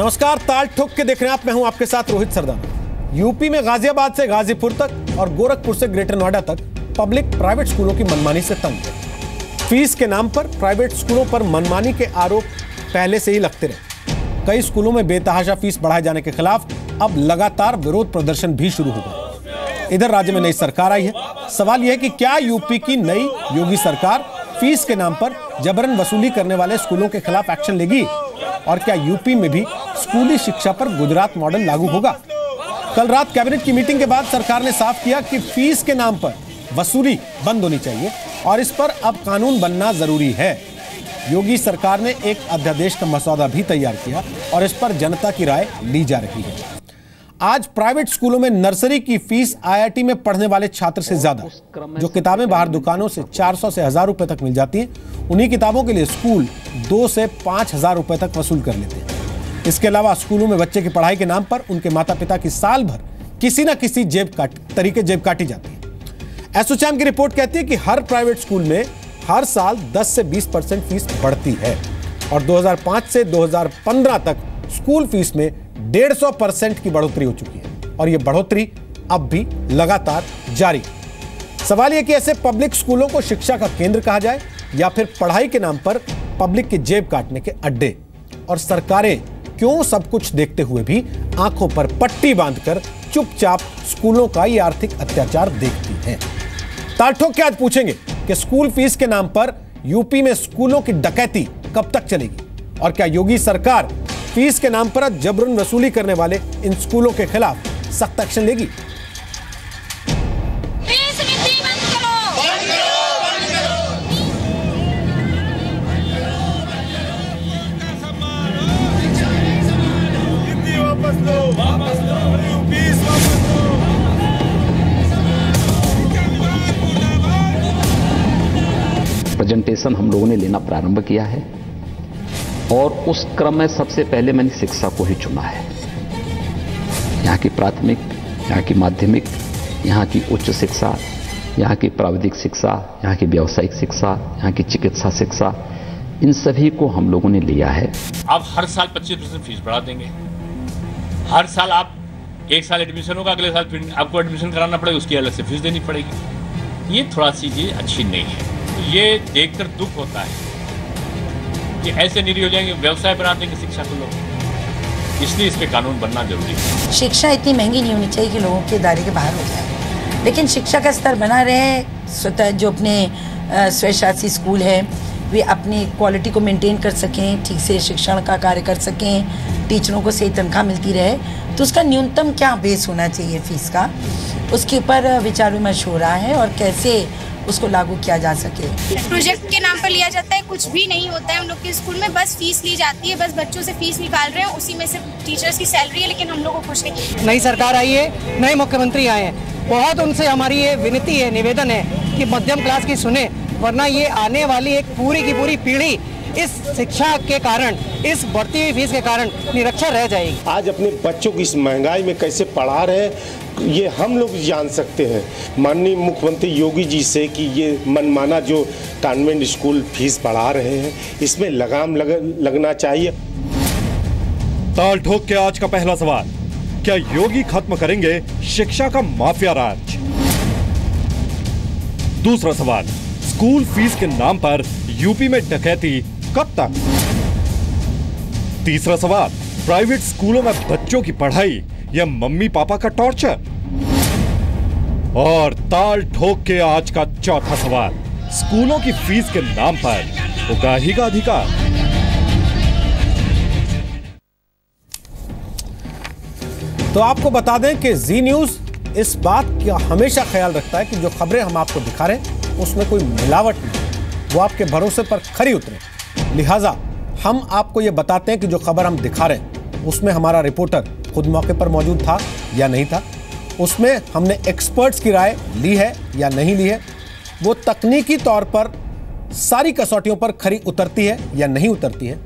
नमस्कार, ताल ठोक के देख रहे हैं आप। मैं हूं आपके साथ रोहित सरदार। यूपी में गाजियाबाद से गाजीपुर तक और गोरखपुर से ग्रेटर नोएडा तक पब्लिक प्राइवेट स्कूलों की मनमानी से तंग है। फीस के नाम पर प्राइवेट स्कूलों पर मनमानी के आरोप पहले से ही लगते रहे। कई स्कूलों में बेतहाशा फीस बढ़ाए जाने के खिलाफ अब लगातार विरोध प्रदर्शन भी शुरू हो गए। इधर राज्य में नई सरकार आई है। सवाल यह है कि क्या यूपी की नई योगी सरकार फीस के नाम पर जबरन वसूली करने वाले स्कूलों के खिलाफ एक्शन लेगी, और क्या यूपी में भी स्कूली शिक्षा पर गुजरात मॉडल लागू होगा? कल रात कैबिनेट की मीटिंग के बाद सरकार ने साफ किया कि फीस के नाम पर वसूली बंद होनी चाहिए और इस पर अब कानून बनना जरूरी है। योगी सरकार ने एक अध्यादेश का मसौदा भी तैयार किया और इस पर जनता की राय ली जा रही है। आज प्राइवेट स्कूलों में नर्सरी की फीस आईआईटी में पढ़ने वाले छात्र से ज्यादा। जो किताबें बाहर दुकानों से 400 से 1000 रुपए तक मिल जाती हैं, उन्हीं किताबों के लिए स्कूल 2 से 5000 रुपए तक वसूल कर लेते हैं। इसके अलावा स्कूलों में बच्चे की पढ़ाई के नाम पर उनके माता पिता की साल भर किसी न किसी जेब काटी जाती है। एसोचैम की रिपोर्ट कहती है कि हर प्राइवेट स्कूल में हर साल 10 से 20% फीस बढ़ती है और 2005 से 2015 तक स्कूल फीस में 150% की बढ़ोतरी हो चुकी है और यह बढ़ोतरी अब भी लगातार जारी है। सवाल यह कि ऐसे पब्लिक स्कूलों को शिक्षा का केंद्र कहा जाए या फिर पढ़ाई के नाम पर पब्लिक की जेब काटने के अड्डे। और सरकारें क्यों सब कुछ देखते हुए भी आंखों पर पट्टी बांधकर चुपचाप स्कूलों का यह आर्थिक अत्याचार देखती हैं? ताल ठोक के आज पूछेंगे कि स्कूल फीस के नाम पर यूपी में स्कूलों की डकैती कब तक चलेगी और क्या योगी सरकार फीस के नाम पर जबरन वसूली करने वाले इन स्कूलों के खिलाफ सख्त एक्शन लेगी? प्रेजेंटेशन हम लोगों ने लेना प्रारंभ किया है और उस क्रम में सबसे पहले मैंने शिक्षा को ही चुना है। यहाँ की प्राथमिक, यहाँ की माध्यमिक, यहाँ की उच्च शिक्षा, यहाँ की प्राविधिक शिक्षा, यहाँ की व्यावसायिक शिक्षा, यहाँ की चिकित्सा शिक्षा, इन सभी को हम लोगों ने लिया है। आप हर साल 25% फीस बढ़ा देंगे। हर साल आप एक साल एडमिशन होगा, अगले साल फिर आपको एडमिशन कराना पड़ेगा, उसकी अलग से फीस देनी पड़ेगी। ये थोड़ा सी चीज अच्छी नहीं है। ये देखकर दुख होता है कि ऐसे निरी हो जाएंगे, व्यवसाय बना देंगे शिक्षा को लोग। इसलिए इस पे कानून बनना जरूरी है। शिक्षा इतनी महंगी नहीं होनी चाहिए कि लोगों के दायरे के बाहर हो जाए, लेकिन शिक्षा का स्तर बना रहे। स्वतः जो अपने स्वशासी स्कूल है वे अपनी क्वालिटी को मेंटेन कर सकें, ठीक से शिक्षण का कार्य कर सकें, टीचरों को सही तनख्वाह मिलती रहे, तो उसका न्यूनतम क्या बेस होना चाहिए फीस का, उसके ऊपर विचार विमर्श हो रहा है और कैसे उसको लागू किया जा सके। प्रोजेक्ट के नाम पर लिया जाता है, कुछ भी नहीं होता है। हम लोग के स्कूल में बस फीस ली जाती है, बस बच्चों से फीस निकाल रहे हैं, उसी में से टीचर्स की सैलरी है, लेकिन हम लोगों को कुछ नहीं। नई सरकार आई है, नए मुख्यमंत्री आए हैं, बहुत उनसे हमारी ये विनती है, निवेदन है कि मध्यम क्लास की सुने, वरना ये आने वाली एक पूरी की पूरी पीढ़ी इस शिक्षा के कारण, इस बढ़ती हुई फीस के कारण निरक्षर रह जाएगी। आज अपने बच्चों की इस महंगाई में कैसे पढ़ा रहे हैं ये हम लोग जान सकते हैं माननीय मुख्यमंत्री योगी जी से कि ये मनमाना जो कॉन्वेंट स्कूल फीस बढ़ा रहे हैं इसमें लगाम लगना चाहिए। ताल ठोक के आज का पहला सवाल, क्या योगी खत्म करेंगे शिक्षा का माफिया राज? दूसरा सवाल, स्कूल फीस के नाम पर यूपी में डकैती कब तक? तीसरा सवाल, प्राइवेट स्कूलों में बच्चों की पढ़ाई या मम्मी पापा का टॉर्चर? और ताल ठोक के आज का चौथा सवाल, स्कूलों की फीस के नाम पर उगाही का अधिकार? तो आपको बता दें कि जी न्यूज इस बात का हमेशा ख्याल रखता है कि जो खबरें हम आपको दिखा रहे हैं उसमें कोई मिलावट नहीं, वो आपके भरोसे पर खरी उतरे। लिहाजा हम आपको यह बताते हैं कि जो खबर हम दिखा रहे हैं उसमें हमारा रिपोर्टर खुद मौके पर मौजूद था या नहीं था, उसमें हमने एक्सपर्ट्स की राय ली है या नहीं ली है, वो तकनीकी तौर पर सारी कसौटियों पर खरी उतरती है या नहीं उतरती है।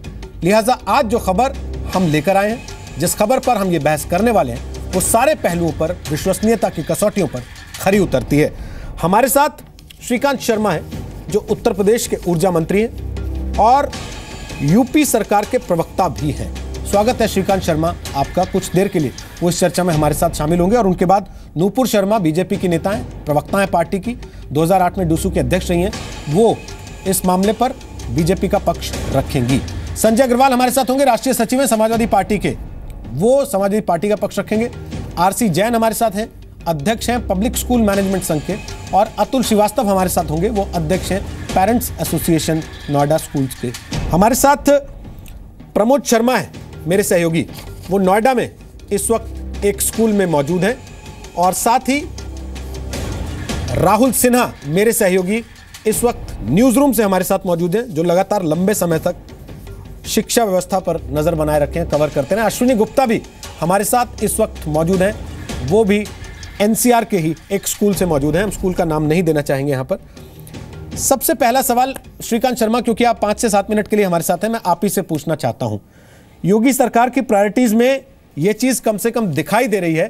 लिहाजा आज जो खबर हम लेकर आए हैं, जिस खबर पर हम ये बहस करने वाले हैं, वो सारे पहलुओं पर, विश्वसनीयता की कसौटियों पर खरी उतरती है। हमारे साथ श्रीकांत शर्मा है जो उत्तर प्रदेश के ऊर्जा मंत्री हैं और यूपी सरकार के प्रवक्ता भी हैं। स्वागत है श्रीकांत शर्मा आपका। कुछ देर के लिए वो इस चर्चा में हमारे साथ शामिल होंगे और उनके बाद नूपुर शर्मा बीजेपी की नेता हैं, प्रवक्ता हैं पार्टी की, 2008 में डूसू की अध्यक्ष रही हैं, वो इस मामले पर बीजेपी का पक्ष रखेंगी। संजय अग्रवाल हमारे साथ होंगे, राष्ट्रीय सचिव हैं समाजवादी पार्टी के, वो समाजवादी पार्टी का पक्ष रखेंगे। आरसी जैन हमारे साथ हैं, अध्यक्ष हैं पब्लिक स्कूल मैनेजमेंट संघ के, और अतुल श्रीवास्तव हमारे साथ होंगे, वो अध्यक्ष हैं पेरेंट्स एसोसिएशन नोएडा स्कूल्स के। हमारे साथ प्रमोद शर्मा है मेरे सहयोगी, वो नोएडा में इस वक्त एक स्कूल में मौजूद हैं, और साथ ही राहुल सिन्हा मेरे सहयोगी इस वक्त न्यूज रूम से हमारे साथ मौजूद हैं, जो लगातार लंबे समय तक शिक्षा व्यवस्था पर नजर बनाए रखे हैं, कवर करते हैं। अश्विनी गुप्ता भी हमारे साथ इस वक्त मौजूद हैं, वो भी एनसीआर के ही एक स्कूल से मौजूद हैं, हम स्कूल का नाम नहीं देना चाहेंगे यहां पर। सबसे पहला सवाल श्रीकांत शर्मा, क्योंकि आप 5 से 7 मिनट के लिए हमारे साथ हैं, मैं आप ही से पूछना चाहता हूं, योगी सरकार की प्रायोरिटीज में यह चीज कम से कम दिखाई दे रही है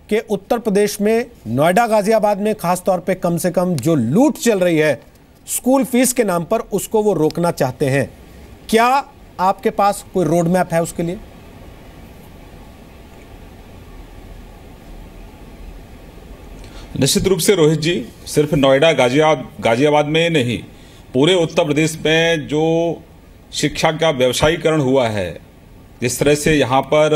कि उत्तर प्रदेश में नोएडा गाजियाबाद में खासतौर पे कम से कम जो लूट चल रही है स्कूल फीस के नाम पर, उसको वो रोकना चाहते हैं। क्या आपके पास कोई रोड मैप है उसके लिए? निश्चित रूप से रोहित जी, सिर्फ नोएडा गाजियाबाद में नहीं, पूरे उत्तर प्रदेश में जो शिक्षा का व्यवसायीकरण हुआ है, जिस तरह से यहाँ पर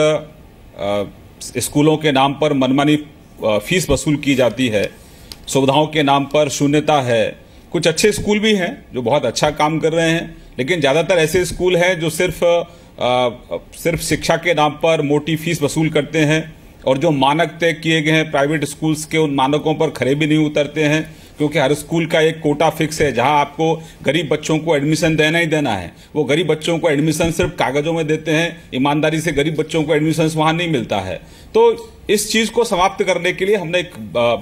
स्कूलों के नाम पर मनमानी फीस वसूल की जाती है, सुविधाओं के नाम पर शून्यता है। कुछ अच्छे स्कूल भी हैं जो बहुत अच्छा काम कर रहे हैं, लेकिन ज़्यादातर ऐसे स्कूल हैं जो सिर्फ शिक्षा के नाम पर मोटी फीस वसूल करते हैं, और जो मानक तय किए गए हैं प्राइवेट स्कूल्स के, उन मानकों पर खरे भी नहीं उतरते हैं, क्योंकि हर स्कूल का एक कोटा फिक्स है जहां आपको गरीब बच्चों को एडमिशन देना ही देना है। वो गरीब बच्चों को एडमिशन सिर्फ कागजों में देते हैं, ईमानदारी से गरीब बच्चों को एडमिशन वहां नहीं मिलता है। तो इस चीज़ को समाप्त करने के लिए हमने एक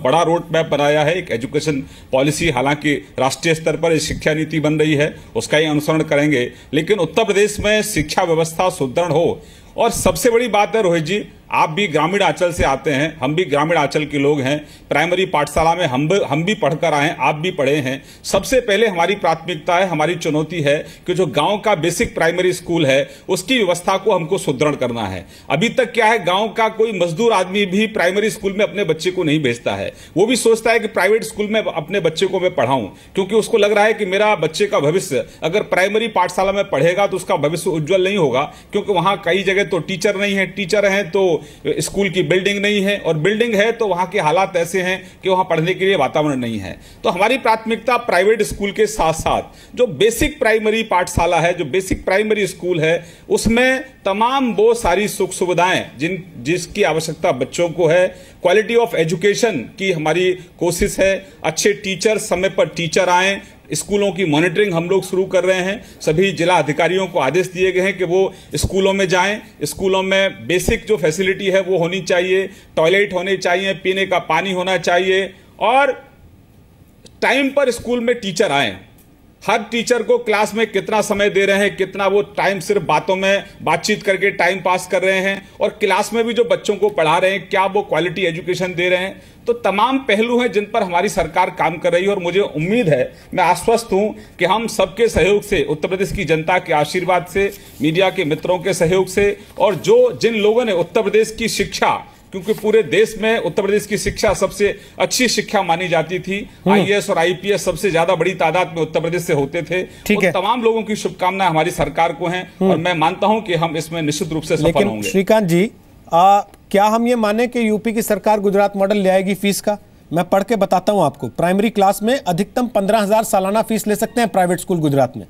बड़ा रोड मैप बनाया है, एक एजुकेशन पॉलिसी, हालांकि राष्ट्रीय स्तर पर शिक्षा नीति बन रही है, उसका ही अनुसरण करेंगे, लेकिन उत्तर प्रदेश में शिक्षा व्यवस्था सुदृढ़ हो। और सबसे बड़ी बात है रोहित जी, आप भी ग्रामीण आंचल से आते हैं, हम भी ग्रामीण आंचल के लोग हैं, प्राइमरी पाठशाला में हम भी पढ़कर आए हैं, आप भी पढ़े हैं। सबसे पहले हमारी प्राथमिकता है, हमारी चुनौती है कि जो गांव का बेसिक प्राइमरी स्कूल है उसकी व्यवस्था को हमको सुदृढ़ करना है। अभी तक क्या है, गांव का कोई मजदूर आदमी भी प्राइमरी स्कूल में अपने बच्चे को नहीं भेजता है, वो भी सोचता है कि प्राइवेट स्कूल में अपने बच्चे को मैं पढ़ाऊं, क्योंकि उसको लग रहा है कि मेरा बच्चे का भविष्य अगर प्राइमरी पाठशाला में पढ़ेगा तो उसका भविष्य उज्जवल नहीं होगा, क्योंकि वहां कई जगह तो टीचर नहीं है, टीचर हैं तो स्कूल की बिल्डिंग नहीं है, और बिल्डिंग है तो वहां के हालात ऐसे हैं कि वहां पढ़ने के लिए वातावरण नहीं है। तो हमारी प्राथमिकता प्राइवेट स्कूल के साथ साथ जो बेसिक प्राइमरी पाठशाला है, जो बेसिक प्राइमरी स्कूल है, उसमें तमाम वो सारी सुख सुविधाएं जिसकी आवश्यकता बच्चों को है, क्वालिटी ऑफ एजुकेशन की हमारी कोशिश है, अच्छे टीचर समय पर टीचर आएं, स्कूलों की मॉनिटरिंग हम लोग शुरू कर रहे हैं। सभी जिला अधिकारियों को आदेश दिए गए हैं कि वो स्कूलों में जाएं, स्कूलों में बेसिक जो फैसिलिटी है वो होनी चाहिए, टॉयलेट होने चाहिए, पीने का पानी होना चाहिए, और टाइम पर स्कूल में टीचर आएं। हर टीचर को क्लास में कितना समय दे रहे हैं, कितना वो टाइम सिर्फ बातों में बातचीत करके टाइम पास कर रहे हैं, और क्लास में भी जो बच्चों को पढ़ा रहे हैं क्या वो क्वालिटी एजुकेशन दे रहे हैं। तो तमाम पहलू हैं जिन पर हमारी सरकार काम कर रही है, और मुझे उम्मीद है, मैं आश्वस्त हूं कि हम सबके सहयोग से, उत्तर प्रदेश की जनता के आशीर्वाद से, मीडिया के मित्रों के सहयोग से, और जिन लोगों ने उत्तर प्रदेश की शिक्षा, क्योंकि पूरे देश में उत्तर प्रदेश की शिक्षा सबसे अच्छी शिक्षा मानी जाती थी, आईएएस और आईपीएस सबसे ज्यादा बड़ी तादाद में उत्तर प्रदेश से होते थे, और तमाम लोगों की शुभकामनाएं हमारी सरकार को हैं, और मैं मानता हूं कि हम इसमें निश्चित रूप से सफल होंगे। श्रीकांत जी, क्या हम ये माने कि यूपी की सरकार गुजरात मॉडल ले आएगी फीस का? मैं पढ़ के बताता हूं आपको। प्राइमरी क्लास में अधिकतम 15,000 सालाना फीस ले सकते हैं प्राइवेट स्कूल गुजरात में,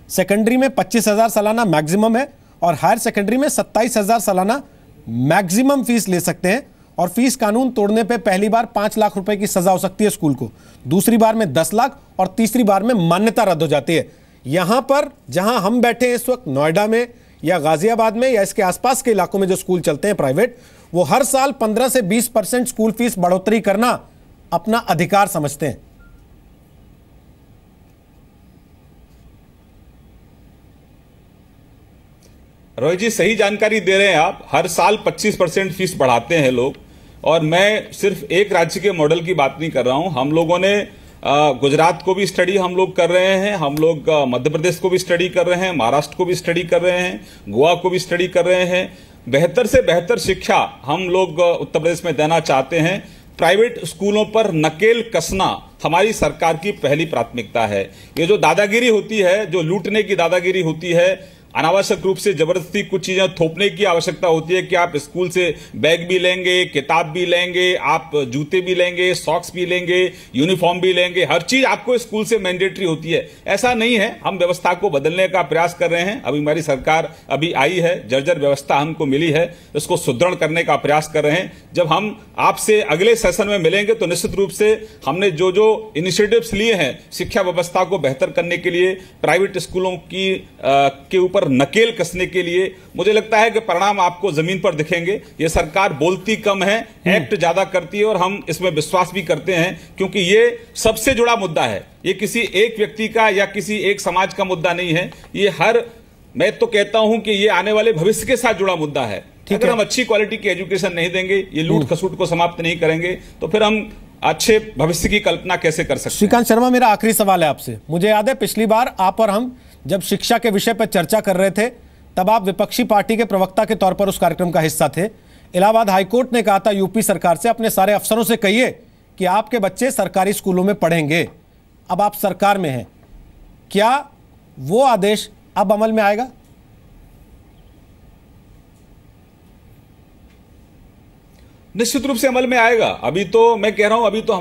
सेकेंडरी में 25,000 सालाना मैक्सिमम है, और हायर सेकेंडरी में 27,000 सालाना मैक्सिमम फीस ले सकते हैं। और फीस कानून तोड़ने पे पहली बार 5 लाख रुपए की सजा हो सकती है स्कूल को, दूसरी बार में 10 लाख, और तीसरी बार में मान्यता रद्द हो जाती है। यहां पर जहां हम बैठे हैं इस वक्त, नोएडा में या गाजियाबाद में या इसके आसपास के इलाकों में जो स्कूल चलते हैं प्राइवेट, वो हर साल 15 से 20% स्कूल फीस बढ़ोतरी करना अपना अधिकार समझते हैं। रोहित जी, सही जानकारी दे रहे हैं आप। हर साल 25% फीस बढ़ाते हैं लोग, और मैं सिर्फ एक राज्य के मॉडल की बात नहीं कर रहा हूं। हम लोगों ने गुजरात को भी स्टडी हम लोग कर रहे हैं, हम लोग मध्य प्रदेश को भी स्टडी कर रहे हैं, महाराष्ट्र को भी स्टडी कर रहे हैं, गोवा को भी स्टडी कर रहे हैं। बेहतर से बेहतर शिक्षा हम लोग उत्तर प्रदेश में देना चाहते हैं। प्राइवेट स्कूलों पर नकेल कसना हमारी सरकार की पहली प्राथमिकता है। ये जो दादागिरी होती है, जो लूटने की दादागिरी होती है, अनावश्यक रूप से जबरदस्ती कुछ चीजें थोपने की आवश्यकता होती है कि आप स्कूल से बैग भी लेंगे, किताब भी लेंगे, आप जूते भी लेंगे, सॉक्स भी लेंगे, यूनिफॉर्म भी लेंगे, हर चीज आपको स्कूल से मैंडेटरी होती है। ऐसा नहीं है। हम व्यवस्था को बदलने का प्रयास कर रहे हैं। अभी हमारी सरकार अभी आई है, जर्जर व्यवस्था हमको मिली है, इसको सुदृढ़ करने का प्रयास कर रहे हैं। जब हम आपसे अगले सेशन में मिलेंगे तो निश्चित रूप से हमने जो जो इनिशिएटिव्स लिए हैं शिक्षा व्यवस्था को बेहतर करने के लिए, प्राइवेट स्कूलों की के ऊपर नकेल कसने के लिए, मुझे लगता है कि परिणाम आपको जमीन पर दिखेंगे। ये सरकार बोलती कम है, एक्ट ज्यादा करती है, और हम इसमें विश्वास भी करते हैं क्योंकि ये सबसे जुड़ा मुद्दा है। ये किसी एक व्यक्ति का या किसी एक समाज का मुद्दा नहीं है। ये मैं तो कहता हूं कि ये आने वाले भविष्य के साथ जुड़ा मुद्दा है। अगर हम अच्छी क्वालिटी की एजुकेशन नहीं देंगे, ये लूट खसूट को समाप्त नहीं करेंगे, तो फिर हम अच्छे भविष्य की कल्पना कैसे कर सकते हैं। श्रीकांत शर्मा, मेरा आखिरी सवाल है आपसे। मुझे याद है पिछली बार आप और हम जब शिक्षा के विषय पर चर्चा कर रहे थे, तब आप विपक्षी पार्टी के प्रवक्ता के तौर पर उस कार्यक्रम का हिस्सा थे। इलाहाबाद हाईकोर्ट ने कहा था यूपी सरकार से, अपने सारे अफसरों से कहिए कि आपके बच्चे सरकारी स्कूलों में पढ़ेंगे। अब आप सरकार में हैं, क्या वो आदेश अब अमल में आएगा? निश्चित रूप से अमल में आएगा। अभी तो मैं कह रहा हूं, अभी तो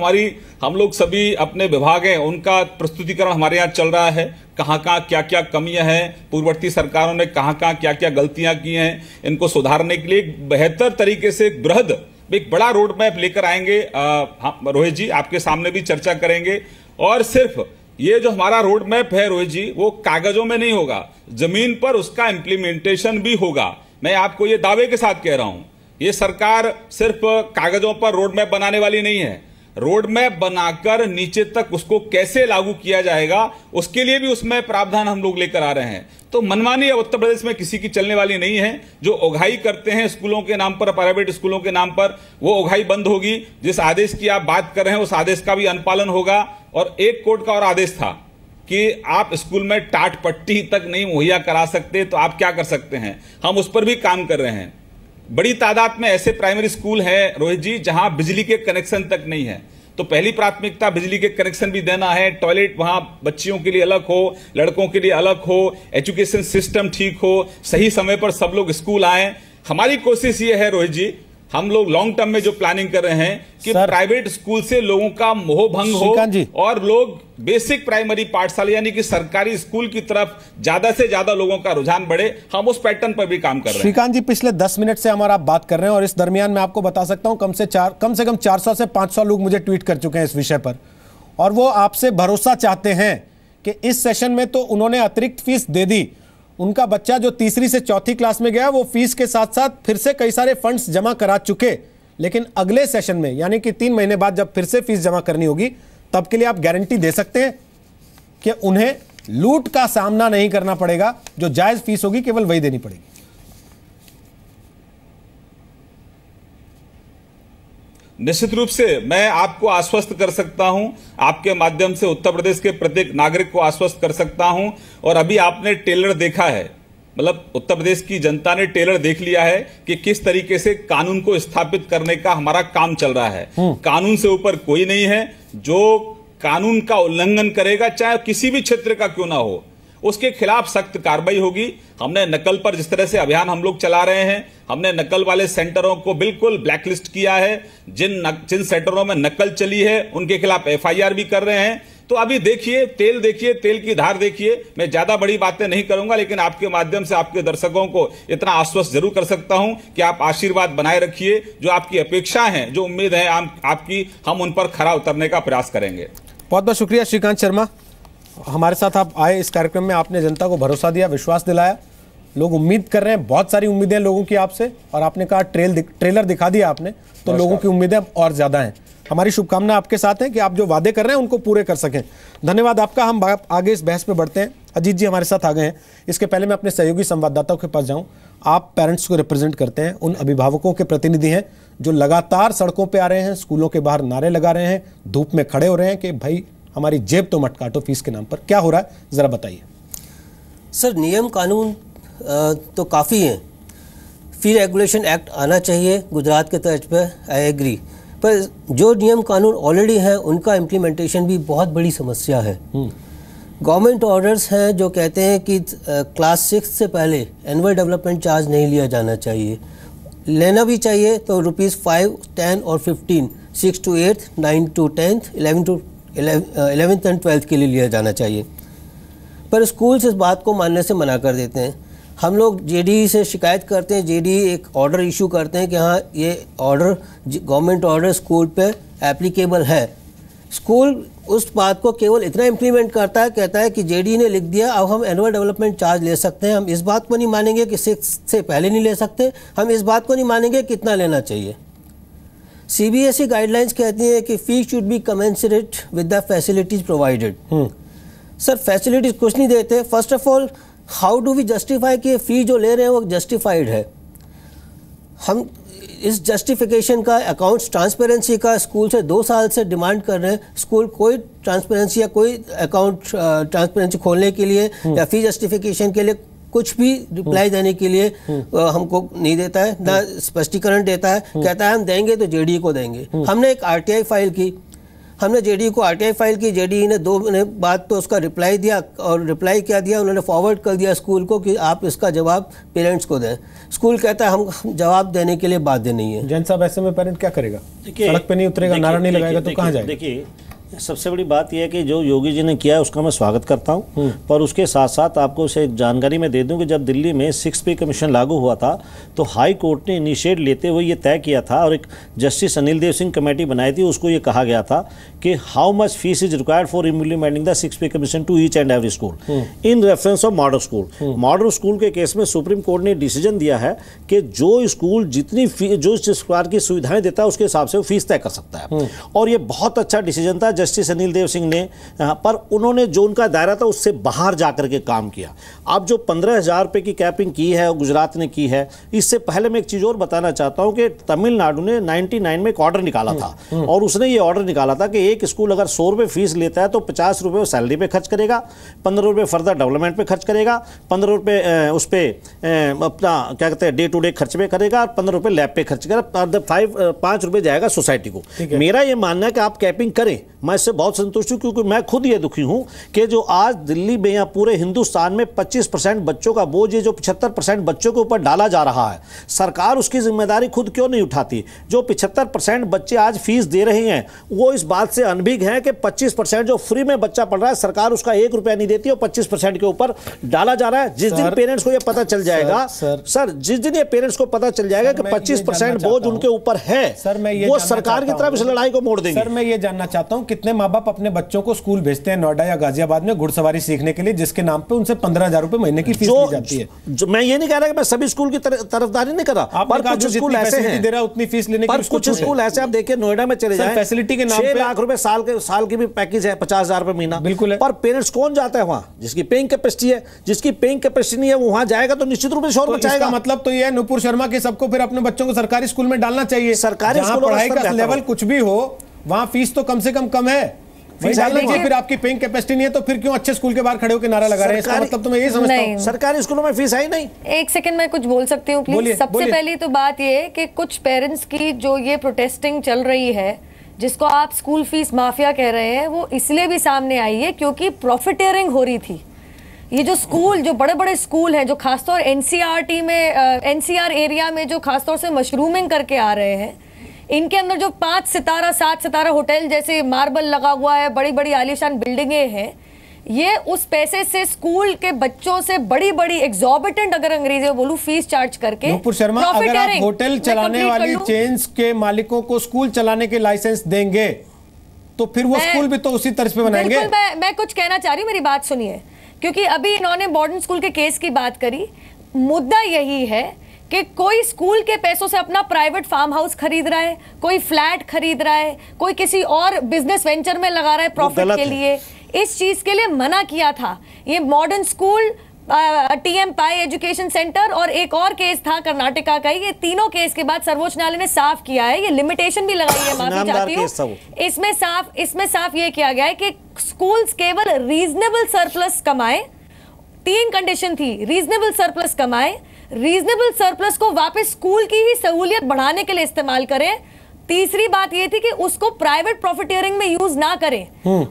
हम लोग सभी अपने विभाग हैं, उनका प्रस्तुतिकरण हमारे यहाँ चल रहा है। कहाँ क्या क्या कमियां हैं, पूर्ववर्ती सरकारों ने कहाँ क्या क्या गलतियां की हैं, इनको सुधारने के लिए एक बेहतर तरीके से एक बड़ा रोड मैप लेकर आएंगे। रोहित जी, आपके सामने भी चर्चा करेंगे। और सिर्फ ये जो हमारा रोड मैप है रोहित जी, वो कागजों में नहीं होगा, जमीन पर उसका इंप्लीमेंटेशन भी होगा। मैं आपको ये दावे के साथ कह रहा हूं, ये सरकार सिर्फ कागजों पर रोड मैप बनाने वाली नहीं है। रोड मैप बनाकर नीचे तक उसको कैसे लागू किया जाएगा, उसके लिए भी उसमें प्रावधान हम लोग लेकर आ रहे हैं। तो मनमानी अब उत्तर प्रदेश में किसी की चलने वाली नहीं है। जो उगाही करते हैं स्कूलों के नाम पर, प्राइवेट स्कूलों के नाम पर, वो उगाही बंद होगी। जिस आदेश की आप बात कर रहे हैं, उस आदेश का भी अनुपालन होगा। और एक कोर्ट का और आदेश था कि आप स्कूल में टाट पट्टी तक नहीं मुहैया करा सकते, तो आप क्या कर सकते हैं, हम उस पर भी काम कर रहे हैं। बड़ी तादाद में ऐसे प्राइमरी स्कूल हैं रोहित जी, जहां बिजली के कनेक्शन तक नहीं है, तो पहली प्राथमिकता बिजली के कनेक्शन भी देना है। टॉयलेट वहां बच्चियों के लिए अलग हो, लड़कों के लिए अलग हो, एजुकेशन सिस्टम ठीक हो, सही समय पर सब लोग स्कूल आए। हमारी कोशिश ये है रोहित जी, हम लोग लॉन्ग टर्म में जो प्लानिंग कर रहे हैं कि प्राइवेट स्कूल से लोगों का मोह भंग हो और लोग बेसिक प्राइमरी पाठशाला यानी कि सरकारी स्कूल की तरफ ज्यादा से ज्यादा लोगों का रुझान बढ़े। हम उस पैटर्न पर भी काम कर रहे हैं। श्रीकांत जी, पिछले 10 मिनट से हमारा आप बात कर रहे हैं और इस दरमियान मैं आपको बता सकता हूं कम से कम 400 से 500 लोग मुझे ट्वीट कर चुके हैं इस विषय पर, और वो आपसे भरोसा चाहते हैं कि इस सेशन में तो उन्होंने अतिरिक्त फीस दे दी, उनका बच्चा जो तीसरी से चौथी क्लास में गया वो फीस के साथ साथ फिर से कई सारे फंड्स जमा करा चुके, लेकिन अगले सेशन में यानी कि 3 महीने बाद जब फिर से फीस जमा करनी होगी, तब के लिए आप गारंटी दे सकते हैं कि उन्हें लूट का सामना नहीं करना पड़ेगा, जो जायज फीस होगी केवल वही देनी पड़ेगी? निश्चित रूप से मैं आपको आश्वस्त कर सकता हूं, आपके माध्यम से उत्तर प्रदेश के प्रत्येक नागरिक को आश्वस्त कर सकता हूं। और अभी आपने ट्रेलर देखा है, मतलब उत्तर प्रदेश की जनता ने ट्रेलर देख लिया है कि किस तरीके से कानून को स्थापित करने का हमारा काम चल रहा है। कानून से ऊपर कोई नहीं है। जो कानून का उल्लंघन करेगा, चाहे किसी भी क्षेत्र का क्यों ना हो, उसके खिलाफ सख्त कार्रवाई होगी। हमने नकल पर जिस तरह से अभियान हम लोग चला रहे हैं, हमने नकल वाले सेंटरों को बिल्कुल ब्लैकलिस्ट किया है। जिन सेंटरों में नकल चली है उनके खिलाफ FIR भी कर रहे हैं। तो अभी देखिए, तेल की धार देखिए। मैं ज्यादा बड़ी बातें नहीं करूंगा, लेकिन आपके माध्यम से आपके दर्शकों को इतना आश्वस्त जरूर कर सकता हूं कि आप आशीर्वाद बनाए रखिए। जो आपकी अपेक्षा है, जो उम्मीद है आपकी, हम उन पर खरा उतरने का प्रयास करेंगे। बहुत बहुत शुक्रिया श्रीकांत शर्मा, हमारे साथ आप आए इस कार्यक्रम में। आपने जनता को भरोसा दिया, विश्वास दिलाया। लोग उम्मीद कर रहे हैं, बहुत सारी उम्मीदें लोगों की आपसे, और आपने कहा ट्रेलर दिखा दिया आपने, तो लोगों की उम्मीदें और ज्यादा हैं। हमारी शुभकामना आपके साथ है कि आप जो वादे कर रहे हैं उनको पूरे कर सकें। धन्यवाद आपका। हम आगे इस बहस में बढ़ते हैं। अजीत जी हमारे साथ आ गए हैं। इसके पहले मैं अपने सहयोगी संवाददाताओं के पास जाऊं। आप पेरेंट्स को रिप्रेजेंट करते हैं, उन अभिभावकों के प्रतिनिधि हैं जो लगातार सड़कों पर आ रहे हैं, स्कूलों के बाहर नारे लगा रहे हैं, धूप में खड़े हो रहे हैं कि भाई हमारी जेब तो मत काटो फीस के नाम पर। क्या हो रहा है जरा बताइए। सर, नियम कानून तो काफ़ी हैं। फी रेगुलेशन एक्ट आना चाहिए गुजरात के तर्ज पर, आई एग्री, पर जो नियम कानून ऑलरेडी हैं उनका इम्प्लीमेंटेशन भी बहुत बड़ी समस्या है। गवर्नमेंट ऑर्डर्स हैं जो कहते हैं कि क्लास 6 से पहले एनुअल डेवलपमेंट चार्ज नहीं लिया जाना चाहिए, लेना भी चाहिए तो ₹5, 10 और 15, 6 to 8, 9 to 10th, 11th and 12th के लिए लिया जाना चाहिए। पर स्कूल्स इस बात को मानने से मना कर देते हैं। हम लोग जेडीई से शिकायत करते हैं, जेडीई एक ऑर्डर इशू करते हैं कि हाँ ये ऑर्डर गवर्नमेंट ऑर्डर स्कूल पे एप्लीकेबल है। स्कूल उस बात को केवल इतना इम्प्लीमेंट करता है, कहता है कि जेडीई ने लिख दिया अब हम एनुअल डेवलपमेंट चार्ज ले सकते हैं। हम इस बात को नहीं मानेंगे कि 6 से पहले नहीं ले सकते, हम इस बात को नहीं मानेंगे कितना लेना चाहिए। सीबीएसई गाइडलाइंस कहती हैं कि fee should be commensurate with the facilities provided. Sir, facilities कुछ नहीं देते। First of all, how do we justify कि फ़ी जो ले रहे हैं वो जस्टिफाइड है? हम इस जस्टिफिकेशन का, अकाउंट्स ट्रांसपेरेंसी का स्कूल से 2 साल से डिमांड कर रहे हैं। स्कूल कोई ट्रांसपेरेंसी या कोई अकाउंट ट्रांसपेरेंसी खोलने के लिए या फी जस्टिफिकेशन के लिए कुछ भी रिप्लाई देने के लिए हमको नहीं देता है, ना स्पष्टीकरण देता है। कहता है हम देंगे तो जेडीई को देंगे। हमने एक आरटीआई फाइल की, हमने जेडीई को आरटीआई फाइल की, जेडीई ने 2 महीने बाद तो उसका रिप्लाई दिया, और रिप्लाई क्या दिया उन्होंने, फॉरवर्ड कर दिया स्कूल को कि आप इसका जवाब पेरेंट्स को दें। स्कूल कहता है हम जवाब देने के लिए बाध्य नहीं है। जैन साहब, ऐसे में पेरेंट क्या करेगा? सड़क पे नहीं उतरेगा, नारा नहीं लगाएगा तो कहाँ जाएगा? देखिए, सबसे बड़ी बात यह है कि जो योगी जी ने किया है उसका मैं स्वागत करता हूं, पर उसके साथ साथ आपको उसे जानकारी में दे दूं कि जब दिल्ली में 6 पे कमीशन लागू हुआ था तो हाई कोर्ट ने इनिशिएट लेते हुए ये तय किया था, और एक जस्टिस अनिल देव सिंह कमेटी बनाई थी, उसको ये कहा गया था कि how much fees is required for implementing the 6 pay commission to each and every school in reference of model school. Model school के केस में सुप्रीम कोर्ट ने डिसीजन दिया है कि जो स्कूल जितनी जो जिस प्रकार की सुविधाएं देता है उसके हिसाब से वो फीस तय कर सकता है, और ये बहुत अच्छा डिसीजन था जस्टिस अनिल देव सिंह ने। पर उन्होंने जो उनका दायरा था उससे बाहर जाकर के काम किया। अब जो 15,000 रुपए की कैपिंग की है गुजरात ने की है, इससे पहले मैं एक चीज और बताना चाहता हूं कि तमिलनाडु ने 99 में एक ऑर्डर निकाला था, और उसने ये ऑर्डर निकाला था कि एक स्कूल अगर 100 रुपए फीस लेता है तो 50 रुपए सैलरी पे खर्च करेगा, 15 रुपए फर्दर डेवलपमेंट पे खर्च करेगा, 15 रुपए उस पे अपना क्या कहते हैं डे टू डे खर्च पे करेगा, और 15 रुपए लैब पे खर्च करेगा, 5 रुपए जाएगा सोसाइटी को। मेरा ये मानना है कि आप कैपिंग करें, मैं इससे बहुत संतुष्ट हूं, क्योंकि मैं खुद ये दुखी हूं कि जो आज दिल्ली में या पूरे हिंदुस्तान में 25% बच्चों का बोझ, ये जो 75% बच्चों के ऊपर डाला जा रहा है, सरकार उसकी जिम्मेदारी खुद क्यों नहीं उठाती? जो 75% बच्चे आज फीस दे रहे हैं वो इस बात से अनभिज्ञ है कि 25% जो फ्री में बच्चा पढ़ रहा है सरकार उसका 1 रुपया नहीं देती और 25% के ऊपर डाला जा रहा है। जिस दिन पेरेंट्स को ये पता चल जाएगा, सर जिस दिन ये पेरेंट्स को पता चल जाएगा कि 25% बोझ उनके ऊपर है, वो सरकार की तरफ इस लड़ाई को मोड़ देंगे। सर, मैं ये जानना चाहता हूं कितने माँ बाप अपने बच्चों को स्कूल भेजते हैं नोएडा या गाजियाबाद में घुड़सवारी सीखने के लिए, जिसके नाम पे उनसे 15,000 रुपए महीने की फीस ली जाती है? जो मैं ये नहीं कह रहा कि मैं सभी स्कूल की तरफदारी नहीं कर रहा, पर कुछ स्कूल ऐसे हैं दे रहा उतनी फीस लेने की, कुछ स्कूल ऐसे आप देखिए नोएडा में चले जाएं, फैसिलिटी के नाम पे 6 लाख रुपए साल की भी पैकेज है, 50,000 रुपए महीना, बिल्कुल है। पर पेरेंट्स कौन जाता है वहां? जिसकी पेइंग कैपेसिटी है, जिसकी पेइंग कैपेसिटी नहीं है वो वहां जाएगा तो निश्चित रूप से शोर मचाएगा। मतलब तो ये नुपुर शर्मा के सबको फिर अपने बच्चों को सरकारी स्कूल में डालना चाहिए। सरकारी पढ़ाई का लेवल कुछ भी हो, वहां फीस तो कम से कम है, डालना चाहिए। फिर आपकी पेइंग कैपेसिटी नहीं है तो फिर क्यों अच्छे स्कूल के बाहर खड़े होकर नारा लगा रहे हैं? इसका मतलब तो मैं ये समझता हूं सरकारी स्कूलों में फीस है नहीं। एक सेकंड मैं कुछ बोल सकती हूँ प्लीज? सबसे पहली तो बात ये है कि कुछ पेरेंट्स की जो ये प्रोटेस्टिंग चल रही है, जिसको आप स्कूल फीस माफिया कह रहे हैं, वो इसलिए भी सामने आई है क्योंकि प्रॉफिटेरिंग हो रही थी। ये जो स्कूल, जो बड़े बड़े स्कूल हैं, जो खासतौर एनसीआरटी में, एनसीआर एरिया में जो खासतौर से मशरूमिंग करके आ रहे हैं, इनके अंदर जो 5 सितारा 7 सितारा होटल जैसे मार्बल लगा हुआ है, बड़ी बड़ी आलीशान बिल्डिंगें हैं, ये उस पैसे से स्कूल के बच्चों से बड़ी बड़ी एग्जॉर्बिटेंट, अगर अंग्रेजी में बोलूं, फीस चार्ज करके। नुपुर शर्मा, अगर आप होटल चलाने वाली चेन्स के मालिकों को स्कूल चलाने के लाइसेंस देंगे तो फिर वो स्कूल भी तो उसी तरह पे बनाएंगे। मैं कुछ कहना चाह रही हूँ, मेरी बात सुनिए, क्योंकि अभी इन्होंने मॉडर्न स्कूल के केस की बात करी। मुद्दा यही है कि कोई स्कूल के पैसों से अपना प्राइवेट फार्म हाउस खरीद रहा है, कोई फ्लैट खरीद रहा है, कोई किसी और बिजनेस वेंचर में लगा रहा है प्रॉफिट के लिए। इस चीज के लिए मना किया था। ये मॉडर्न स्कूल TM पाई एजुकेशन सेंटर और एक और केस था कर्नाटका का। ये तीनों केस के बाद सर्वोच्च न्यायालय ने साफ किया है, ये लिमिटेशन भी लगाई है, माफी चाहती हूँ, इसमें साफ ये किया गया है कि स्कूल्स केवल रीजनेबल सरप्लस कमाए। 3 कंडीशन थी, रीजनेबल सरप्लस कमाए, रीजनेबल सरप्लस को वापस स्कूल की ही सहूलियत बढ़ाने के लिए इस्तेमाल करें, तीसरी बात ये थी कि उसको प्राइवेट प्रॉफिटियरिंग में यूज ना करें।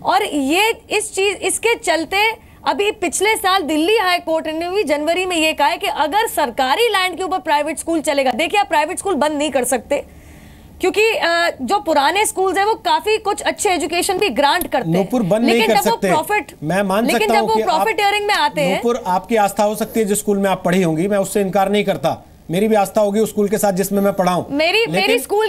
और ये इसके चलते अभी पिछले साल दिल्ली हाई कोर्ट ने भी जनवरी में ये कहा है कि अगर सरकारी लैंड के ऊपर प्राइवेट स्कूल चलेगा, देखिए आप प्राइवेट स्कूल बंद नहीं कर सकते क्योंकि जो पुराने स्कूल्स हैं वो काफी कुछ अच्छे एजुकेशन भी ग्रांट करते हैं, लेकिन जब वो प्रॉफिट, लेकिन जब वो प्रॉफिटियरिंग में आते हैं। नूपुर, आपकी आस्था हो सकती है जिस स्कूल में आप पढ़ी होंगी, मैं उससे इनकार नहीं करता, मेरी भी आस्था होगी उस स्कूल के साथ जिसमें मैं पढ़ा हूं। मेरी स्कूल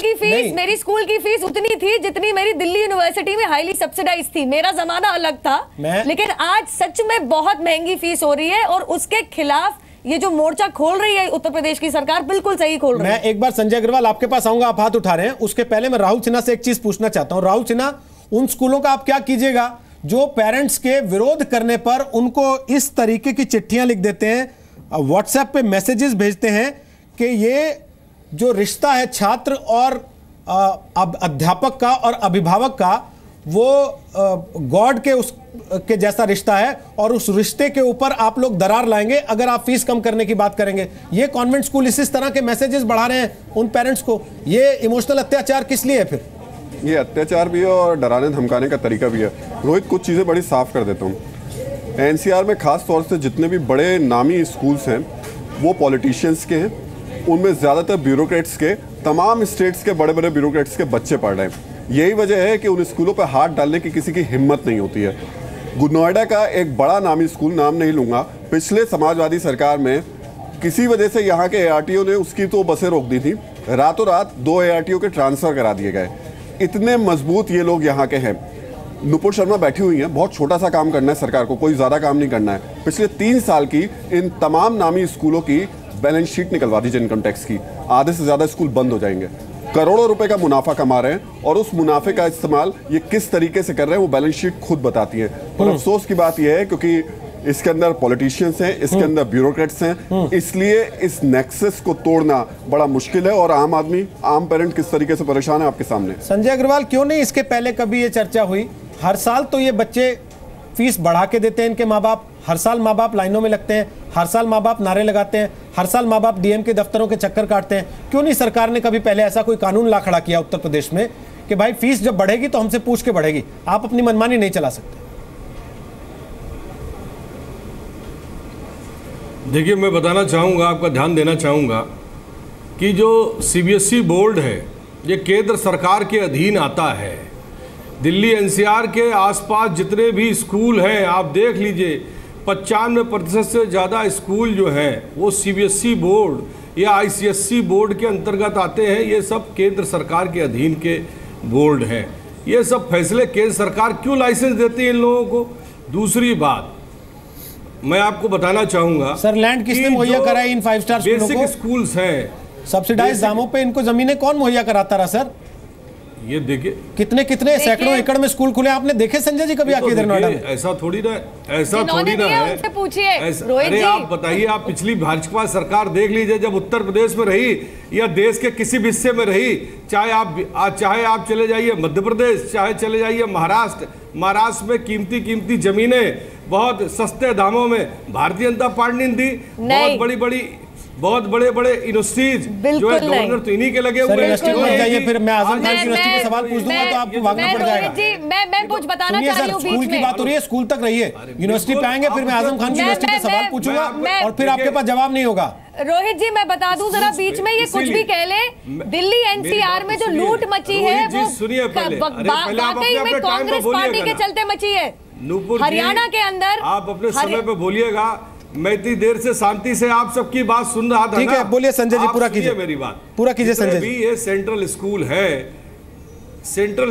की फीस उतनी थी जितनी मेरी दिल्ली यूनिवर्सिटी में हाईली सब्सिडाइज थी। मेरा जमाना अलग था, लेकिन आज सच में बहुत महंगी फीस हो रही है और उसके खिलाफ ये जो मोर्चा खोल रही है उत्तर प्रदेश की सरकार, बिल्कुल सही खोल रही है। मैं एक बार संजय अग्रवाल आपके पास आऊंगा, आप हाथ उठा रहे हैं, उसके पहले मैं राहुल सिन्हा से एक चीज पूछना चाहता हूं। राहुल सिन्हा, उन स्कूलों का आप क्या कीजिएगा जो पेरेंट्स के विरोध करने पर उनको इस तरीके की चिट्ठियां लिख देते हैं, व्हाट्सएप पे मैसेजेस भेजते हैं कि ये जो रिश्ता है छात्र और अध्यापक का और अभिभावक का, वो गॉड के उस के जैसा रिश्ता है और उस रिश्ते के ऊपर आप लोग दरार लाएंगे अगर आप फीस कम करने की बात करेंगे। ये कॉन्वेंट स्कूल इस तरह के मैसेजेस बढ़ा रहे हैं उन पेरेंट्स को, ये इमोशनल अत्याचार किस लिए है? फिर ये अत्याचार भी है और डराने धमकाने का तरीका भी है। रोहित, कुछ चीज़ें बड़ी साफ कर देता हूँ। NCR में खास तौर से जितने भी बड़े नामी स्कूल्स हैं वो पॉलिटिशियंस के हैं, उनमें ज़्यादातर ब्यूरोक्रेट्स के, तमाम स्टेट्स के बड़े बड़े ब्यूरोक्रेट्स के बच्चे पढ़ रहे हैं। यही वजह है कि उन स्कूलों पर हाथ डालने की किसी की हिम्मत नहीं होती है। नोएडा का एक बड़ा नामी स्कूल, नाम नहीं लूँगा, पिछले समाजवादी सरकार में किसी वजह से यहाँ के ARTO ने उसकी तो बसें रोक दी थी, रातों रात 2 ARTO के ट्रांसफ़र करा दिए गए। इतने मजबूत ये लोग यहाँ के हैं। नुपुर शर्मा बैठी हुई हैं, बहुत छोटा सा काम करना है सरकार को, कोई ज़्यादा काम नहीं करना है। पिछले 3 साल की इन तमाम नामी स्कूलों की बैलेंस शीट निकलवा दीजिए इनकम टैक्स की, आधे से ज़्यादा स्कूल बंद हो जाएंगे। करोड़ों रुपए का मुनाफा कमा रहे हैं और उस मुनाफे का इस्तेमाल ये किस तरीके से कर रहे हैं वो बैलेंस शीट खुद बताती है। और अफसोस की बात यह है क्योंकि इसके अंदर पॉलिटिशियंस हैं, इसके अंदर ब्यूरोक्रेट्स हैं, इसलिए इस नेक्सस को तोड़ना बड़ा मुश्किल है और आम आदमी, आम पेरेंट किस तरीके से परेशान है आपके सामने। संजय अग्रवाल, क्यों नहीं इसके पहले कभी ये चर्चा हुई? हर साल तो ये बच्चे फीस बढ़ा के देते हैं इनके माँ बाप, हर साल माँ बाप लाइनों में लगते हैं, हर साल माँ बाप नारे लगाते हैं, हर साल माँ बाप DM के दफ्तरों के चक्कर काटते हैं। क्यों नहीं सरकार ने कभी पहले ऐसा कोई कानून ला खड़ा किया उत्तर प्रदेश में कि भाई फीस जब बढ़ेगी तो हमसे पूछ के बढ़ेगी, आप अपनी मनमानी नहीं चला सकते? देखिए, मैं बताना चाहूँगा, आपका ध्यान देना चाहूँगा कि जो CBSE बोर्ड है ये केंद्र सरकार के अधीन आता है। दिल्ली NCR के आसपास जितने भी स्कूल हैं आप देख लीजिए, 95% से ज़्यादा स्कूल जो हैं वो CBSE बोर्ड या ICSE बोर्ड के अंतर्गत आते हैं। ये सब केंद्र सरकार के अधीन के बोर्ड हैं। ये सब फैसले केंद्र सरकार क्यों लाइसेंस देती है इन लोगों को? दूसरी बात मैं आपको बताना चाहूँगा, सर लैंड किसने मुहैया कराई इन 5 स्टार स्कूलों को? बेसिक स्कूल्स हैं, सब्सिडाइज दामों पे इनको जमीनें कौन मुहैया कराता रहा सर? ये देखिए कितने सैकड़ों एकड़ में स्कूल खुले, आपने देखे संजय जी कभी आके इधर नोएडा में? ऐसा थोड़ी ना है। अरे आप बताइए, आप पिछली भाजपा सरकार देख लीजिए, जब उत्तर प्रदेश में रही या देश के किसी भी हिस्से में रही, चाहे आप चले जाइए मध्य प्रदेश, चाहे चले जाइए महाराष्ट्र में कीमती जमीनें बहुत सस्ते दामों में भारतीय जनता पार्टी ने दी। बहुत बड़े यूनिवर्सिटीज जो है गवर्नर तो इन्हीं के लगे हुए हैं। फिर मैं आजम खान यूनिवर्सिटी में सवाल पूछ दूंगा तो आपको भागना पड़ जाएगा। मैं कुछ बताना चाह रही हूं, स्कूल की बात हो रही है, स्कूल तक रहिए, यूनिवर्सिटी पे आएंगे फिर मैं आजम खान यूनिवर्सिटी पे सवाल पूछूंगा और फिर आपके पास जवाब नहीं होगा। रोहित जी, मैं बता दूं जरा, बीच में ये कुछ भी कह ले, दिल्ली NCR में जो लूट मची है वो वाकई में कांग्रेस पार्टी के चलते मची है। हरियाणा के अंदर आप अपने समय पे बोलिएगा, मैं इतनी देर से शांति से आप सबकी बात सुन रहा था। ठीक है, बोलिए संजय जी, पूरा कीजिए मेरी बात, पूरा कीजिए संजय जी। ये सेंट्रल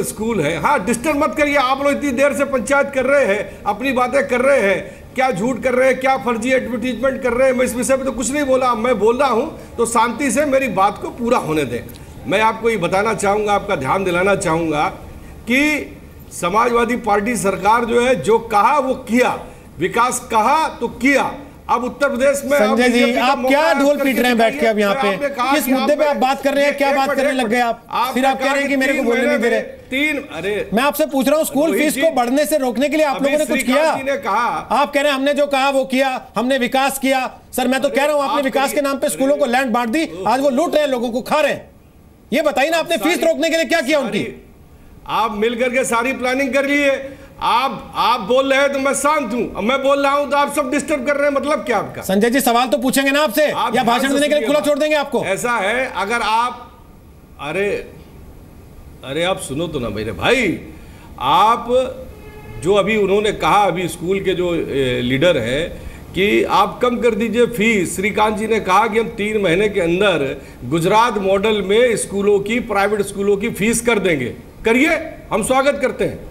स्कूल है, हाँ डिस्टर्ब मत करिए। आप लोग इतनी देर से पंचायत कर रहे हैं, अपनी बातें कर रहे हैं, क्या झूठ कर रहे हैं, क्या फर्जी एडवर्टीजमेंट कर रहे हैं, मैं इस विषय पे तो कुछ नहीं बोला। मैं बोल रहा हूं तो शांति से मेरी बात को पूरा होने दें। मैं आपको ये बताना चाहूंगा, आपका ध्यान दिलाना चाहूंगा कि समाजवादी पार्टी सरकार जो है, जो कहा वो किया, विकास कहा तो किया। अब उत्तर प्रदेश में संजय जी आप क्या ढोल पीट रहे हैं बैठ के अब यहाँ पे? किस मुद्दे पे आप बात कर रहे हैं? क्या बात करने लग गए आप? फिर आप कह रहे हैं कि मेरे को बोलने नहीं दे रहे। अरे मैं आपसे पूछ रहा हूँ, स्कूल फीस को बढ़ने से रोकने के लिए आप लोगों ने कुछ किया? आप कह रहे हैं हमने जो कहा वो किया, हमने विकास किया। सर मैं तो कह रहा हूँ आपने विकास के नाम पे स्कूलों को लैंड बांट दी, आज वो लूट रहे हैं, लोगों को खा रहे हैं। ये बताइए ना आपने फीस रोकने के लिए क्या किया उनकी? आप मिलकर के सारी प्लानिंग कर लिए। आप बोल रहे हैं तो मैं शांत हूं, मैं बोल रहा हूं तो आप सब डिस्टर्ब कर रहे हैं, मतलब क्या आपका? संजय जी सवाल तो पूछेंगे ना आपसे, या भाषण देने के लिए खुला छोड़ देंगे आपको? ऐसा है अगर आप अरे आप सुनो तो ना मेरे भाई, आप जो अभी उन्होंने कहा, अभी स्कूल के जो लीडर है कि आप कम कर दीजिए फीस। श्रीकांत जी ने कहा कि हम 3 महीने के अंदर गुजरात मॉडल में स्कूलों की, प्राइवेट स्कूलों की फीस कर देंगे। करिए, हम स्वागत करते हैं।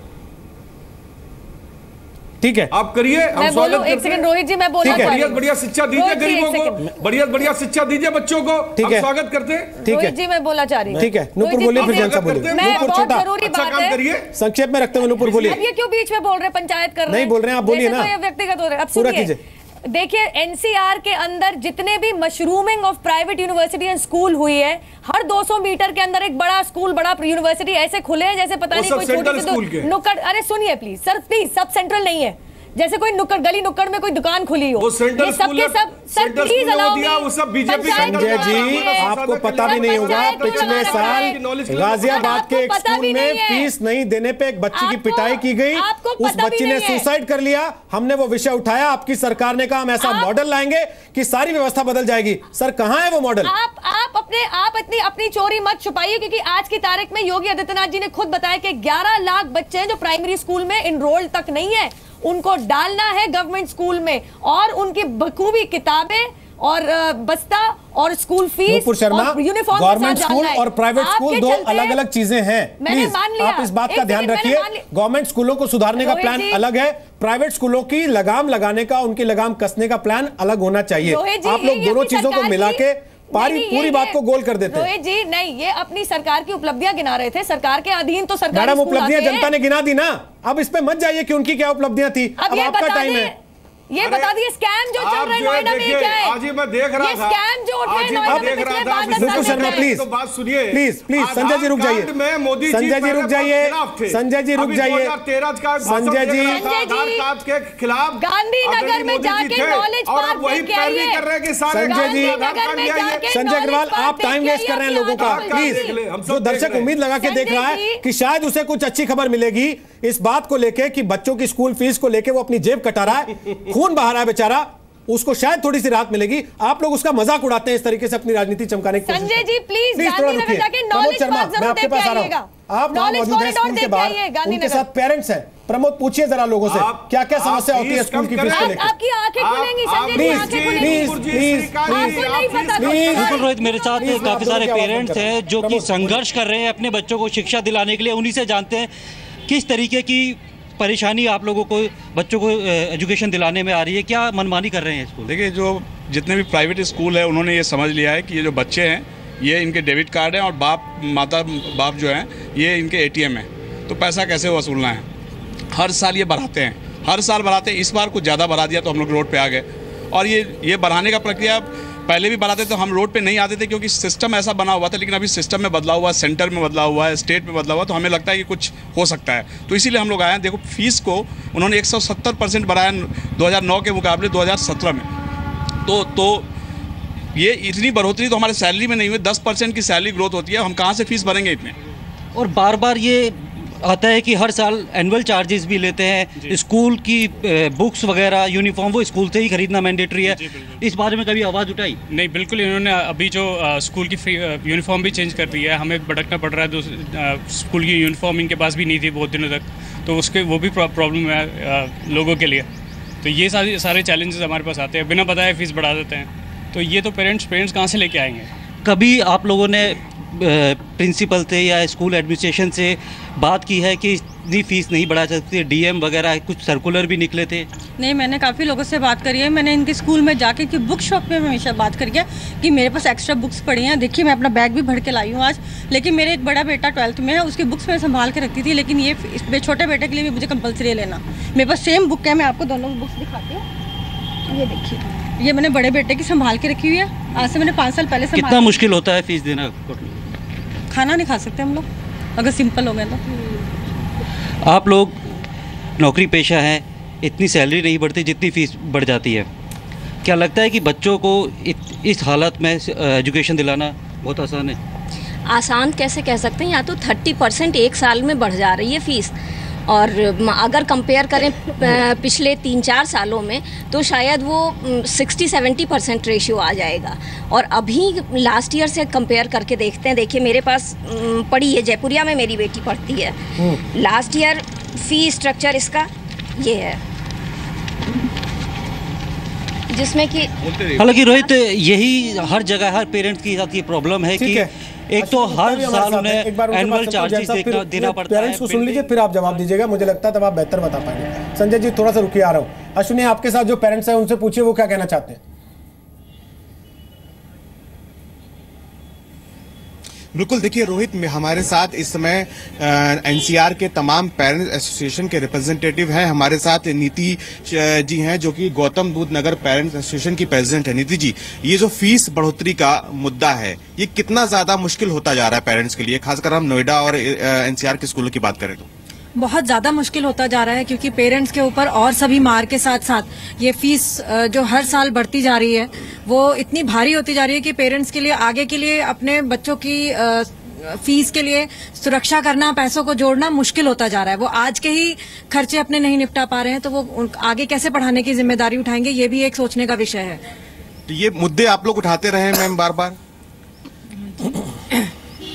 ठीक है आप करिए, हम स्वागत करते हैं। एक सेकंड रोहित जी, मैं बोलना बढ़िया बढ़िया शिक्षा दीजिए गरीबों को, बढ़िया बढ़िया शिक्षा दीजिए बच्चों को, हम स्वागत करते हैं। रोहित जी मैं बोलना चाह रही हूँ। ठीक है नूपुर बोलिए, फिर जनता बोलिए। नूपुर छोटा जरूरी बात है, संक्षेप में रखते हुए नूपुर बोलिए। अब ये क्यों बीच में बोल रहे हैं, पंचायत कर रहे हैं? नहीं बोल रहे हैं, आप बोलिए ना, व्यक्तिगत हो रहे हैं। अब सुनिए, देखिए एनसीआर के अंदर जितने भी mushrooming of private university and school हुई है, हर 200 मीटर के अंदर एक बड़ा स्कूल, बड़ा यूनिवर्सिटी ऐसे खुले हैं जैसे पता नहीं कोई छोटी सी नुक्कड़। अरे सुनिए प्लीज सर, प्लीज, सब सेंट्रल नहीं है, जैसे कोई नुक्कड़, गली नुक्कड़ में कोई दुकान खुली हो। ये सबके सब sir please allow me. Sanjay ji आपको पता भी नहीं होगा, पिछले साल गाजियाबाद के एक स्कूल में फीस नहीं देने पे एक बच्ची की पिटाई की गई, उस बच्ची ने सुसाइड कर लिया। हमने वो विषय उठाया, आपकी सरकार ने कहा हम ऐसा मॉडल लाएंगे कि सारी व्यवस्था बदल जाएगी। सर कहां है वो मॉडल? आप अपनी चोरी मत छुपाइए, क्योंकि आज की तारीख में योगी आदित्यनाथ जी ने खुद बताया कि 11 लाख बच्चे हैं जो प्राइमरी स्कूल में इनरोल्ड तक नहीं है, उनको डालना है गवर्नमेंट स्कूल में, और उनकी बखूबी किताबें और बस्ता और स्कूल फीस और यूनिफॉर्म, गवर्नमेंट स्कूल और प्राइवेट स्कूल दो अलग अलग चीजें हैं। प्लीज आप इस बात का ध्यान रखिए। गवर्नमेंट स्कूलों को सुधारने का प्लान अलग है, प्राइवेट स्कूलों की लगाम लगाने का, उनकी लगाम कसने का प्लान अलग होना चाहिए। आप लोग दोनों चीजों को मिला के पूरी बात को गोल कर देते हैं। रोहित जी नहीं, ये अपनी सरकार की उपलब्धियां गिना रहे थे, सरकार के अधीन तो सरकार। मैडम उपलब्धियां जनता ने गिना दी ना, अब इस पे मत जाइए कि उनकी क्या उपलब्धियां थी। अब आपका टाइम है। ये बता दिए स्कैम जो चल रहा है नोएडा में क्या है? आज ही मैं देख रहा था, स्कैम जो उठ रहे हैं नोएडा में पिछले 5-10 साल नूपुर शर्मा प्लीज, तो बात सुनिए प्लीज संजय जी रुक जाइए, संजय जी रुक जाइए, संजय जी रुक जाइए, संजय जी के खिलाफ गांधीनगर में जाके नॉलेज पार्क देख आइए। संजय जी, संजय अग्रवाल आप टाइम वेस्ट कर रहे हैं लोगों का। प्लीज, जो दर्शक उम्मीद लगा के देख रहा है कि शायद उसे कुछ अच्छी खबर मिलेगी इस बात को लेके कि बच्चों की स्कूल फीस को लेके वो अपनी जेब कटा रहा है, खून बहा रहा है बेचारा, उसको शायद थोड़ी सी राहत मिलेगी। आप लोग उसका मजाक उड़ाते हैं इस तरीके से अपनी राजनीति चमकाने की कोशिश। संजय जी प्लीज गांधीनगर जाके नॉलेज पार्क जरूर देख के आइएगा। आप मौजूद हैं स्कूल के बाहर, उनके साथ पेरेंट्स हैं। प्रमोद पूछिए जरा लोगों से क्या क्या समस्या होती है स्कूल की फीस को लेकर। आपकी आंखें खुलेंगी संजय जी, आंखें खुलेंगी। आपको नहीं पता। बिल्कुल रोहित, मेरे साथ काफी सारे पेरेंट्स हैं जो कि संघर्ष कर रहे हैं अपने बच्चों को शिक्षा दिलाने के लिए। उन्हीं से जानते हैं किस तरीके की परेशानी आप लोगों को, बच्चों को एजुकेशन दिलाने में आ रही है, क्या मनमानी कर रहे हैं स्कूल? देखिए, जो जितने भी प्राइवेट स्कूल है उन्होंने ये समझ लिया है कि ये जो बच्चे हैं ये इनके डेबिट कार्ड हैं और बाप जो हैं ये इनके ATM हैं, तो पैसा कैसे वसूलना है। हर साल ये बढ़ाते हैं, हर साल बढ़ाते हैं। इस बार कुछ ज़्यादा बढ़ा दिया तो हम लोग रोड पे आ गए। और ये बढ़ाने का प्रक्रिया पहले भी बढ़ाते तो हम रोड पे नहीं आते थे, क्योंकि सिस्टम ऐसा बना हुआ था। लेकिन अभी सिस्टम में बदलाव हुआ है, सेंटर में बदलाव हुआ है, स्टेट में बदलाव हुआ, तो हमें लगता है कि कुछ हो सकता है। तो इसीलिए हम लोग आए हैं। देखो, फीस को उन्होंने 170% बढ़ाया 2009 के मुकाबले 2017 में। तो ये इतनी बढ़ोतरी तो हमारे सैलरी में नहीं हुई। 10% की सैलरी ग्रोथ होती है, हम कहाँ से फीस भरेंगे इतने। और बार बार ये आता है कि हर साल एनुअल चार्जेस भी लेते हैं, स्कूल की बुक्स वगैरह, यूनिफॉर्म वो स्कूल से ही खरीदना मैंडेटरी है। इस बारे में कभी आवाज़ उठाई? नहीं, बिल्कुल। इन्होंने अभी जो स्कूल की यूनिफॉर्म भी चेंज कर दी है, हमें भटकना पड़ रहा है। स्कूल की यूनिफॉर्म इनके पास भी नहीं थी बहुत दिनों तक, तो उसके वो भी प्रॉब्लम है लोगों के लिए। तो ये सारे चैलेंजेस हमारे पास आते हैं, बिना बताए फीस बढ़ा देते हैं। तो ये तो पेरेंट्स कहाँ से लेके आएंगे। कभी आप लोगों ने प्रिंसिपल से या स्कूल एडमिनिस्ट्रेशन से बात की है कि इतनी फीस नहीं बढ़ा सकती? DM वगैरह कुछ सर्कुलर भी निकले थे? नहीं, मैंने काफ़ी लोगों से बात करी है। मैंने इनके स्कूल में जाके कि बुक शॉप में हमेशा बात करी है कि मेरे पास एक्स्ट्रा बुक्स पड़ी हैं। देखिए, मैं अपना बैग भी भर के लाई हूँ आज, लेकिन मेरे एक बड़ा बेटा 12th में है, उसकी बुक्स मैं संभाल के रखती थी। लेकिन ये छोटे बेटे के लिए भी मुझे कंपलसरी लेना। मेरे पास सेम बुक है, मैं आपको दोनों बुक्स दिखाती हूँ। ये देखिए, ये मैंने बड़े बेटे की संभाल के रखी हुई है, आज से मैंने 5 साल पहले कितना मुश्किल होता है फीस देना? खाना नहीं खा सकते हम लोग अगर सिंपल हो गए तो। आप लोग नौकरी पेशा है, इतनी सैलरी नहीं बढ़ती जितनी फीस बढ़ जाती है। क्या लगता है कि बच्चों को इस हालत में एजुकेशन दिलाना बहुत आसान है? आसान कैसे कह सकते हैं, या तो 30% एक साल में बढ़ जा रही है फीस, और अगर कंपेयर करें पिछले 3-4 सालों में तो शायद वो 60-70% रेशियो आ जाएगा। और अभी लास्ट ईयर से कंपेयर करके देखते हैं, देखिए मेरे पास पड़ी है, जयपुरिया में मेरी बेटी पढ़ती है, लास्ट ईयर फी स्ट्रक्चर इसका ये है, जिसमें कि हालांकि रोहित यही हर जगह हर पेरेंट्स के साथ ये प्रॉब्लम है कि एक तो हर साल उन्हें एनुअल चार्जेस देना पड़ता है। पेरेंट्स को सुन लीजिए, फिर आप जवाब दीजिएगा, मुझे लगता है तब आप बेहतर बता पाएंगे। संजय जी थोड़ा सा रुकिए, आ रहा हूँ। अश्विनी, आपके साथ जो पेरेंट्स हैं उनसे पूछिए वो क्या कहना चाहते हैं। बिल्कुल, देखिए रोहित, हमारे साथ इस समय एनसीआर के तमाम पेरेंट्स एसोसिएशन के रिप्रेजेंटेटिव हैं। हमारे साथ नीति जी हैं जो कि गौतम बुद्ध नगर पेरेंट्स एसोसिएशन की प्रेसिडेंट है। नीति जी, ये जो फीस बढ़ोतरी का मुद्दा है, ये कितना ज्यादा मुश्किल होता जा रहा है पेरेंट्स के लिए, खासकर हम नोएडा और एनसीआर के स्कूलों की बात करें तो? बहुत ज़्यादा मुश्किल होता जा रहा है, क्योंकि पेरेंट्स के ऊपर और सभी मार के साथ साथ ये फीस जो हर साल बढ़ती जा रही है वो इतनी भारी होती जा रही है कि पेरेंट्स के लिए आगे के लिए अपने बच्चों की फीस के लिए सुरक्षा करना, पैसों को जोड़ना मुश्किल होता जा रहा है। वो आज के ही खर्चे अपने नहीं निपटा पा रहे हैं तो वो आगे कैसे पढ़ाने की जिम्मेदारी उठाएंगे, ये भी एक सोचने का विषय है। तो ये मुद्दे आप लोग उठाते रहे हैं मैम बार बार,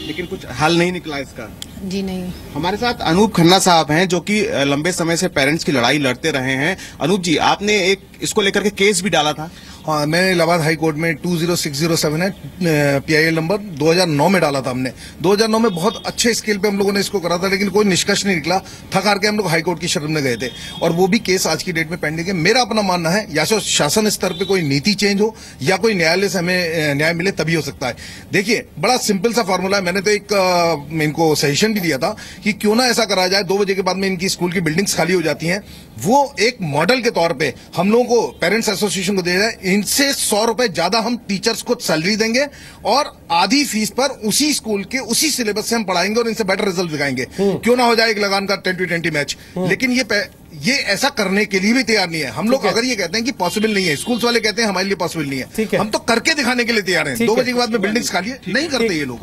लेकिन कुछ हल नहीं निकला इसका? जी नहीं। हमारे साथ अनूप खन्ना साहब हैं जो कि लंबे समय से पेरेंट्स की लड़ाई लड़ते रहे हैं। अनूप जी, आपने एक इसको लेकर के केस भी डाला था? हाँ, मैंने इलाहाबाद हाई कोर्ट में 20607 है PIL नंबर 2009 में डाला था हमने। 2009 में बहुत अच्छे स्केल पे हम लोगों ने इसको करा था, लेकिन कोई निष्कर्ष नहीं निकला। थक हार के हम लोग हाई कोर्ट की शरण में गए थे और वो भी केस आज की डेट में पेंडिंग है। मेरा अपना मानना है या तो शासन स्तर पे कोई नीति चेंज हो या कोई न्यायालय से हमें न्याय मिले, तभी हो सकता है। देखिए, बड़ा सिंपल सा फॉर्मूला है। मैंने तो एक इनको सजेशन भी दिया था कि क्यों ना ऐसा करा जाए, 2 बजे के बाद में इनकी स्कूल की बिल्डिंग्स खाली हो जाती हैं, वो एक मॉडल के तौर पे हम लोगों को पेरेंट्स एसोसिएशन को दे जाए। इनसे 100 रुपए ज्यादा हम टीचर्स को सैलरी देंगे और आधी फीस पर उसी स्कूल के उसी सिलेबस से हम पढ़ाएंगे और इनसे बेटर रिजल्ट दिखाएंगे। क्यों ना हो जाए एक लगान का 10-20 मैच। लेकिन ये ऐसा करने के लिए भी तैयार नहीं है हम लोग। अगर ये कहते हैं कि पॉसिबल नहीं है, स्कूल्स वाले कहते हैं हमारे लिए पॉसिबल नहीं है, हम तो करके दिखाने के लिए तैयार हैं। 2 बजे के बाद में बिल्डिंग्स खाली है, नहीं करते ये लोग।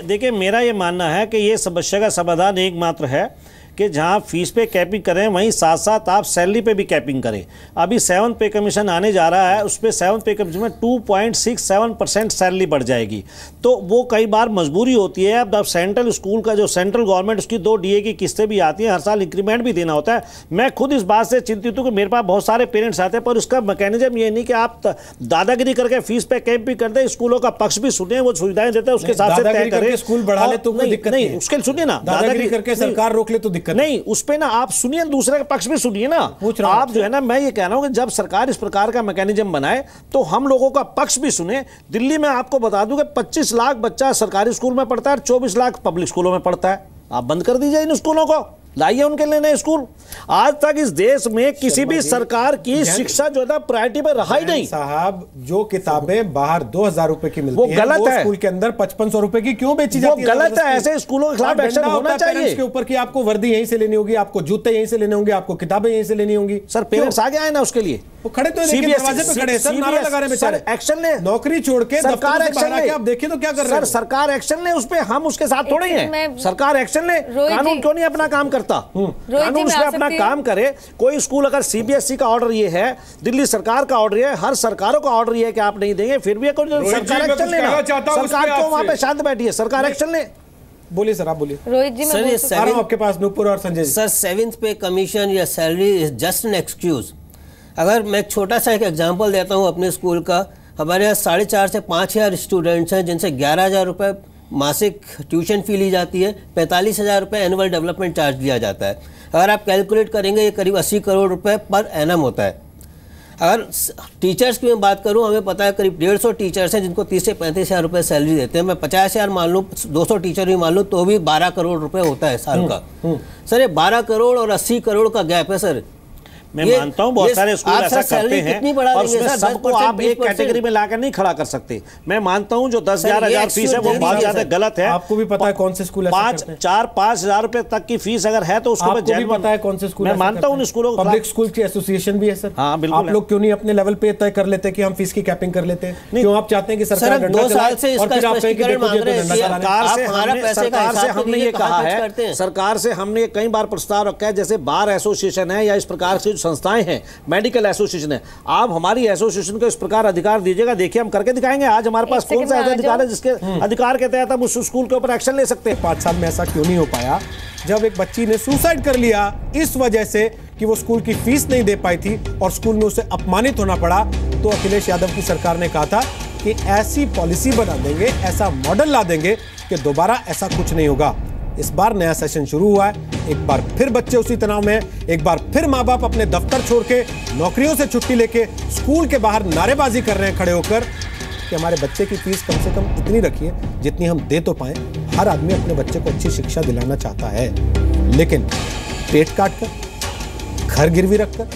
देखिए, मेरा ये मानना है कि ये समस्या का समाधान एकमात्र है कि जहां फीस पे कैपिंग करें वहीं साथ साथ आप सैलरी पे भी कैपिंग करें। अभी 7th पे कमीशन आने जा रहा है, उस पर 7th पे कमीशन में 2.67% सैलरी बढ़ जाएगी। तो वो कई बार मजबूरी होती है। अब सेंट्रल स्कूल का जो सेंट्रल गवर्नमेंट, उसकी 2 DA की किस्तें भी आती हैं, हर साल इंक्रीमेंट भी देना होता है। मैं खुद इस बात से चिंतित हूँ कि मेरे पास बहुत सारे पेरेंट्स आते हैं, पर उसका मैकेनिज्म ये नहीं कि आप दादागिरी करके फीस पे कैंप भी कर दें, स्कूलों का पक्ष भी सुनिए, वो सुविधाएं देते हैं उसके हिसाब से तय करें। स्कूल बढ़ा ले तो कोई दिक्कत नहीं, उसके सुनिए ना, दादागिरी करके सरकार रोक ले तो नहीं, उस पे ना आप सुनिए, दूसरे का पक्ष भी सुनिए ना। आप जो है ना, मैं ये कह रहा हूं कि जब सरकार इस प्रकार का मैकेनिज्म बनाए तो हम लोगों का पक्ष भी सुने। दिल्ली में आपको बता दूं कि 25 लाख बच्चा सरकारी स्कूल में पढ़ता है और 24 लाख पब्लिक स्कूलों में पढ़ता है। आप बंद कर दीजिए इन स्कूलों को, लाइए उनके लिए नए स्कूल। आज तक इस देश में किसी भी सरकार की शिक्षा जो है प्रायोरिटी पर रहा ही नहीं। साहब, जो किताबें बाहर 2000 रुपए की मिलती वो गलत है। स्कूल के अंदर 5500 रुपए की क्यों बेची जाती है? वो गलत है। ऐसे स्कूलों के खिलाफ एक्शन होना चाहिए। के ऊपर कि आपको वर्दी यहीं से लेनी होगी, आपको जूते यहीं से लेने होंगे, आपको किताबें यहीं से लेनी होंगी। सर, पेरेंट्स आगे आए ना उसके लिए, वो खड़े तो दरवाजे पे खड़े, सर नारा लगा रहे बेचारे। एक्शन ले, नौकरी छोड़ के सरकार एक्शन ले। आप देखिए तो क्या कर रहे हैं? सर, सरकार एक्शन ले उस पे, हम उसके साथ थोड़े हैं। सरकार एक्शन ले, कानून क्यों नहीं अपना काम करता? कानून उसमें अपना काम करे। कोई स्कूल अगर CBSE का ऑर्डर ये है, दिल्ली सरकार का ऑर्डर है, हर सरकारों का ऑर्डर ये है कि आप नहीं देंगे, फिर भी सरकार एक्शन लेना। सरकार क्यों वहां पे शांत बैठी है? सरकार एक्शन ले। बोलिए सर, आप बोलिए। रोहित जी, मैं आ रहा हूं आपके पास, नूपुर और संजय जी। सर, 7th पे कमीशन या salary is just an excuse. अगर मैं छोटा सा एक एग्जांपल देता हूं अपने स्कूल का, हमारे यहाँ 4,500 से 5,000 स्टूडेंट्स हैं, जिनसे 11,000 रुपये मासिक ट्यूशन फी ली जाती है, 45,000 रुपये एनुअल डेवलपमेंट चार्ज दिया जाता है। अगर आप कैलकुलेट करेंगे ये करीब 80 करोड़ रुपए पर एनम होता है। अगर टीचर्स की मैं बात करूं, हमें पता है करीब 150 टीचर्स हैं जिनको 30 से 35,000 रुपये सैलरी देते हैं। मैं 50,000 मान लूँ, 200 टीचर भी मान लूँ, तो भी 12 करोड़ रुपए होता है साल का। सर, ये 12 करोड़ और 80 करोड़ का गैप है सर। मैं मानता हूँ बहुत सारे स्कूल ऐसा करते हैं और उसमें सबको आप एक कैटेगरी में लाकर नहीं खड़ा कर सकते। मैं मानता हूँ जो 10-11,000 फीस है वो बहुत ज्यादा गलत है। आपको भी पता है कौन से स्कूल 4-5 हजार रुपए तक की फीस अगर है तो उसको भी पता है कौन से स्कूल। मैं मानता हूँ स्कूलों पब्लिक स्कूल की एसोसिएशन भी है सर। हाँ बिल्कुल। आप लोग क्यों नहीं अपने लेवल पे तय कर लेते कि हम फीस की कैपिंग कर लेते हैं? क्यों आप चाहते हैं कि सरकार 2 साल से इसका स्पष्टीकरण मांग रहे हैं? सरकार से हमने कई बार प्रस्ताव रखा है, जैसे बार एसोसिएशन है या इस प्रकार से संस्थाएं हैं, मेडिकल एसोसिएशन है, आप हमारी एसोसिएशन को इस प्रकार अधिकार दीजिएगा, देखिए हम करके दिखाएंगे। आज हमारे पास कौन सा ऐसा अधिकार है जिसके अधिकार के तहत हम उस स्कूल के ऊपर एक्शन ले सकते हैं? 5 साल में ऐसा क्यों नहीं हो पाया जब एक बच्ची ने सुसाइड कर लिया इस वजह से कि वो स्कूल की फीस नहीं दे पाई थी और स्कूल में उसे अपमानित होना पड़ा? तो अखिलेश यादव की सरकार ने कहा था कि ऐसी पॉलिसी बना देंगे, ऐसा मॉडल ला देंगे कि दोबारा ऐसा कुछ नहीं होगा। इस बार नया सेशन शुरू हुआ है, एक बार फिर बच्चे उसी तनाव में, एक बार फिर माँ बाप अपने दफ्तर छोड़ के नौकरियों से छुट्टी लेके स्कूल के बाहर नारेबाजी कर रहे हैं खड़े होकर कि हमारे बच्चे की फीस कम से कम इतनी रखिए जितनी हम दे तो पाए। हर आदमी अपने बच्चे को अच्छी शिक्षा दिलाना चाहता है, लेकिन पेट काट कर, घर गिरवी रखकर